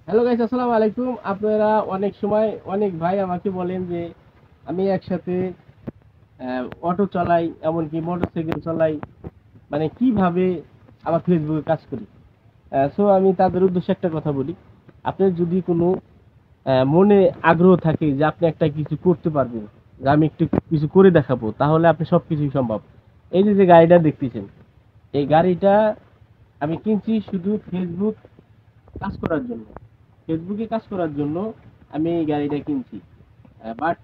Hello guys, আসসালামু আলাইকুম। আপনারা অনেক সময় অনেক ভাই আমাকে বলেন যে আমি একসাথে অটো চালাই, এমনকি মোটরসাইকেল চালাই, মানে কিভাবে আমার ফেসবুকে কাজ করি। সো আমি তাদের উদ্দেশ্যে একটা কথা বলি। আপনার যদি কোনো মনে আগ্রহ থাকে যে আপনি একটা কিছু করতে পারবেন, যে আমি একটু কিছু করে দেখাবো, তাহলে আপনি সবকিছুই সম্ভব। এই যে যে গাড়িটা দেখতেছেন, এই গাড়িটা আমি কিনছি শুধু ফেসবুক কাজ করার জন্য। ফেসবুকে কাজ করার জন্য আমি এই গাড়িটা কিনছি। বাট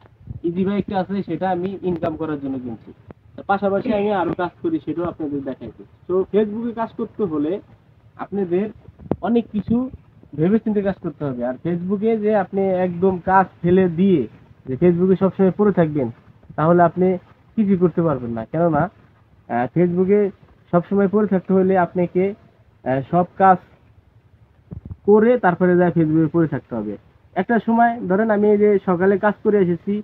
ইজি বাইকটা আছে সেটা আমি ইনকাম করার জন্য কিনছি। তার পাশাপাশি আমি আরো কাজ করি, সেটাও আপনাদের দেখাইছি। তো ফেসবুকে কাজ করতে হলে আপনাদের অনেক কিছু ভেবেচিন্তে কাজ করতে হবে। আর ফেসবুকে যে আপনি একদম কাজ ফেলে দিয়ে যে ফেসবুকে সবসময় পড়ে থাকবেন, তাহলে আপনি কিছুই করতে পারবেন না। কেননা ফেসবুকে সবসময় পড়ে থাকতে হলে আপনাকে সব কাজ করে তারপরে যা ফেসবুকে পড়ে থাকতে হবে। একটা সময় ধরেন আমি এই যে সকালে কাজ করে এসেছি,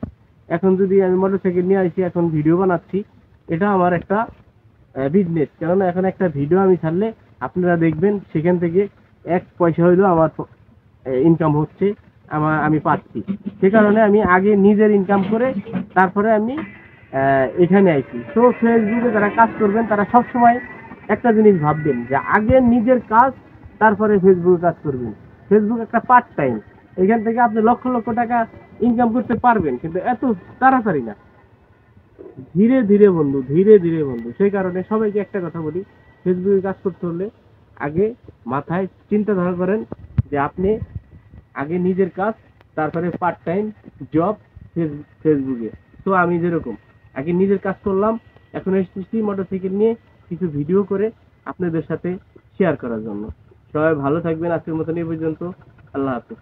এখন যদি আমি মোটরসাইকেল নিয়ে আসি, এখন ভিডিও বানাচ্ছি, এটা আমার একটা বিজনেস। কেননা এখন একটা ভিডিও আমি ছাড়লে আপনারা দেখবেন, সেখান থেকে এক পয়সা হইলেও আমার ইনকাম হচ্ছে, আমি পাচ্ছি। সে কারণে আমি আগে নিজের ইনকাম করে তারপরে আমি এখানে আইছি। তো ফেসবুকে যারা কাজ করবেন তারা সবসময় একটা জিনিস ভাববেন যে আগে নিজের কাজ, তারপরে ফেসবুকে কাজ করবেন। ফেসবুক একটা পার্ট টাইম, এখান থেকে আপনি লক্ষ লক্ষ টাকা ইনকাম করতে পারবেন, কিন্তু এত তাড়াতাড়ি না, ধীরে ধীরে বন্ধু, ধীরে ধীরে বন্ধু। সেই কারণে সবাইকে একটা কথা বলি, ফেসবুকে কাজ করতে হলে আগে মাথায় চিন্তাধারা করেন যে আপনি আগে নিজের কাজ, তারপরে পার্ট টাইম জব ফেসবুকে। তো আমি যেরকম আগে নিজের কাজ করলাম, এখন এসেছি মোটরসাইকেল নিয়ে কিছু ভিডিও করে আপনাদের সাথে শেয়ার করার জন্য। সবাই ভালো থাকবেন, আজকের মতন এই পর্যন্ত। আল্লাহ হাফেজ।